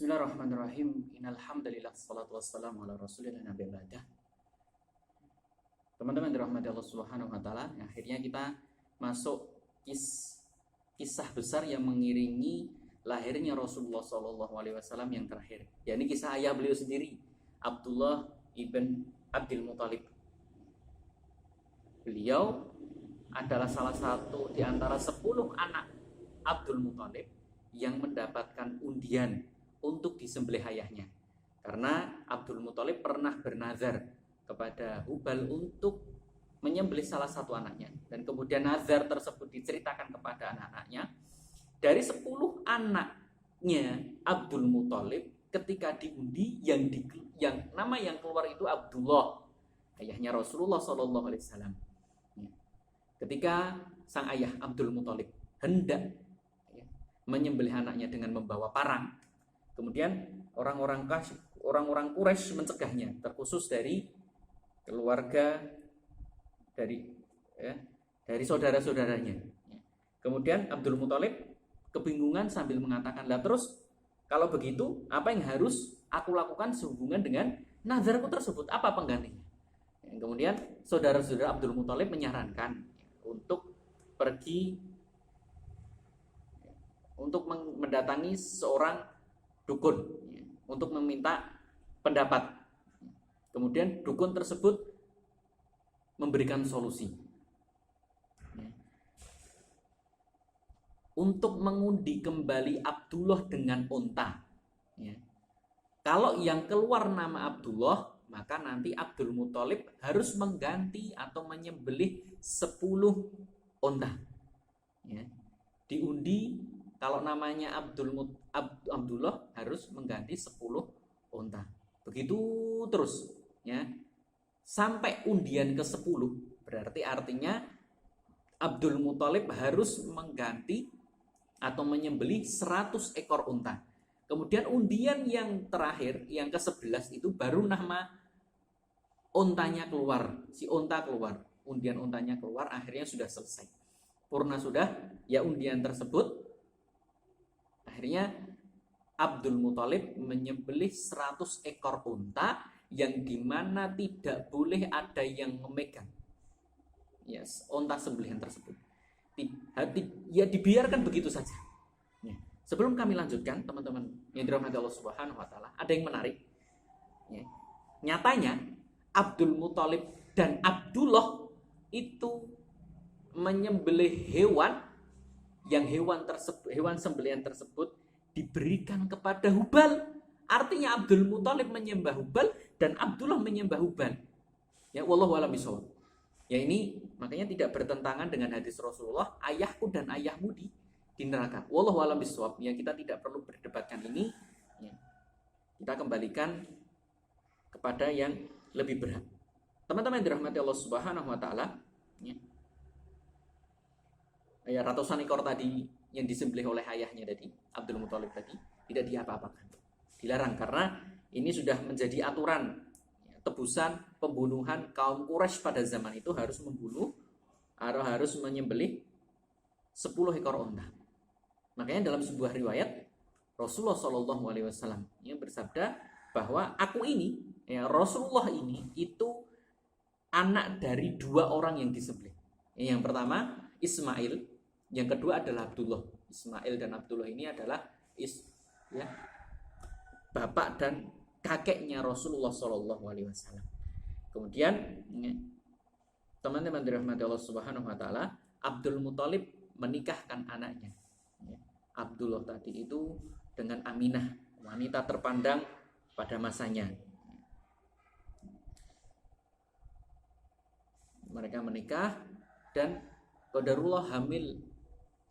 Bismillahirrahmanirrahim. Innal hamdalillah wassalatu wassalamu ala rasulillah nabi ba'dah. Teman-teman dirahmati Allah Subhanahu wa taala, akhirnya kita masuk kisah besar yang mengiringi lahirnya Rasulullah sallallahu alaihi wasallam yang terakhir. Yakni kisah ayah beliau sendiri, Abdullah ibn Abdul Muthalib. Beliau adalah salah satu di antara 10 anak Abdul Muthalib yang mendapatkan undian untuk disembelih ayahnya. Karena Abdul Muthalib pernah bernazar kepada Hubal untuk menyembelih salah satu anaknya, dan kemudian nazar tersebut diceritakan kepada anak-anaknya. Dari 10 anaknya Abdul Muthalib, ketika diundi yang nama yang keluar itu Abdullah, ayahnya Rasulullah SAW. Ketika sang ayah Abdul Muthalib hendak menyembelih anaknya dengan membawa parang, kemudian orang-orang Quraisy mencegahnya, terkhusus dari keluarga dari saudara-saudaranya. Kemudian Abdul Muthalib kebingungan sambil mengatakan, "Lah terus kalau begitu apa yang harus aku lakukan sehubungan dengan nazarku tersebut? Apa penggantinya?" Kemudian saudara-saudara Abdul Muthalib menyarankan untuk pergi untuk mendatangi seorang dukun untuk meminta pendapat. Kemudian dukun tersebut memberikan solusi untuk mengundi kembali Abdullah dengan unta. Kalau yang keluar nama Abdullah, maka nanti Abdul Muthalib harus mengganti atau menyembelih 10 unta. Diundi, kalau namanya Abdullah harus mengganti 10 unta. Begitu terus sampai undian ke-10. Berarti artinya Abdul Muthalib harus mengganti atau menyembelih 100 ekor unta. Kemudian undian yang terakhir, yang ke-11 itu baru nama untanya keluar. Si unta keluar, undian untanya keluar, akhirnya sudah selesai. Purna sudah undian tersebut. Akhirnya Abdul Muthalib menyembelih 100 ekor unta yang dimana tidak boleh ada yang memegang unta sembelihan tersebut. Dibiarkan begitu saja. Sebelum kami lanjutkan, teman-teman yang dirahmati Allah Subhanahu wa taala, ada yang menarik. Nyatanya Abdul Muthalib dan Abdullah itu menyembelih hewan sembelihan tersebut diberikan kepada Hubal. Artinya Abdul Muthalib menyembah Hubal dan Abdullah menyembah Hubal. Wallahu a'lam bishawab. Ini makanya tidak bertentangan dengan hadis Rasulullah, ayahku dan ayahmu di neraka. Wallahu a'lam bishawab. Kita tidak perlu berdebatkan ini. Kita kembalikan kepada yang lebih berat. Teman-teman yang dirahmati Allah Subhanahu wa taala, ratusan ekor tadi yang disembelih oleh ayahnya tadi, Abdul Muthalib tadi, tidak diapa-apakan. Dilarang karena ini sudah menjadi aturan tebusan pembunuhan kaum Quraisy pada zaman itu, harus menyembelih 10 ekor unta. Makanya dalam sebuah riwayat Rasulullah Shallallahu alaihi wasallam bersabda bahwa aku ini, Rasulullah ini itu anak dari 2 orang yang disembelih. Yang pertama Ismail, yang kedua adalah Abdullah. Ismail dan Abdullah ini adalah bapak dan kakeknya Rasulullah Shallallahu alaihi wasallam. Kemudian teman-teman dirahmati Allah Subhanahu wa taala, Abdul Muthalib menikahkan anaknya Abdullah tadi itu dengan Aminah, wanita terpandang pada masanya. Mereka menikah dan qadarullah hamil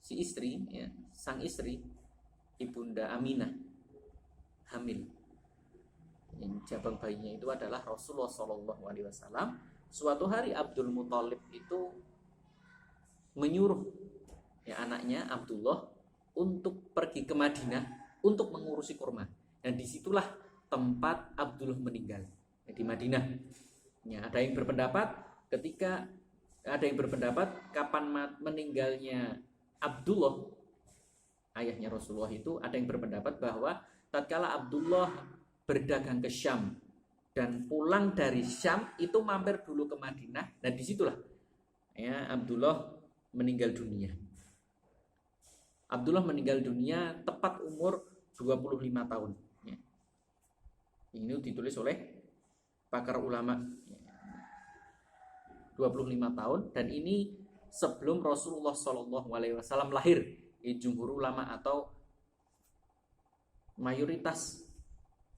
si istri, sang istri, ibunda Aminah hamil. Yang jabang bayinya itu adalah Rasulullah Shallallahu alaihi wasallam. Suatu hari Abdul Muthalib itu menyuruh anaknya Abdullah untuk pergi ke Madinah untuk mengurusi kurma. Dan disitulah tempat Abdullah meninggal, di Madinah. Ada yang berpendapat kapan meninggalnya Abdullah, ayahnya Rasulullah itu, ada yang berpendapat bahwa tatkala Abdullah berdagang ke Syam dan pulang dari Syam itu mampir dulu ke Madinah, dan disitulah ya Abdullah meninggal dunia. Abdullah meninggal dunia tepat umur 25 tahun. Ya. Ini ditulis oleh pakar ulama. 25 tahun, dan ini sebelum Rasulullah SAW lahir. Ini jumhur ulama atau mayoritas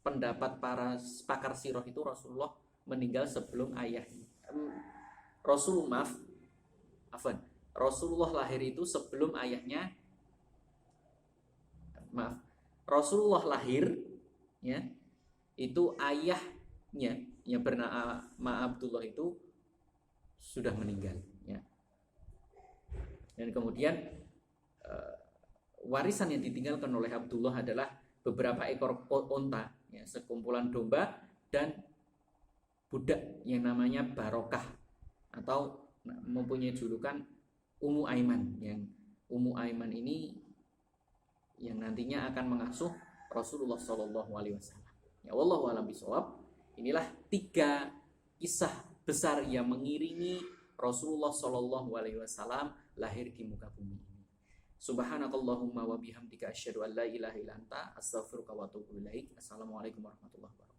pendapat para pakar sirah itu Rasulullah meninggal sebelum ayahnya. Rasulullah lahir itu sebelum ayahnya. Rasulullah lahir ya, itu ayahnya yang bernama Abdullah itu sudah meninggal ya. Dan kemudian warisan yang ditinggalkan oleh Abdullah adalah beberapa ekor onta ya, sekumpulan domba, dan budak yang namanya Barokah, atau mempunyai julukan Ummu Aiman. Yang Ummu Aiman ini yang nantinya akan mengasuh Rasulullah SAW. Ya, wallahu a'lam bishawab. Inilah 3 kisah besar yang mengiringi Rasulullah SAW lahir di muka bumi ini. Subhanakallahumma wa bihamdika asyhadu an la ilaha illa anta astaghfiruka wa atubu ilaik. Assalamualaikum warahmatullahi wabarakatuh.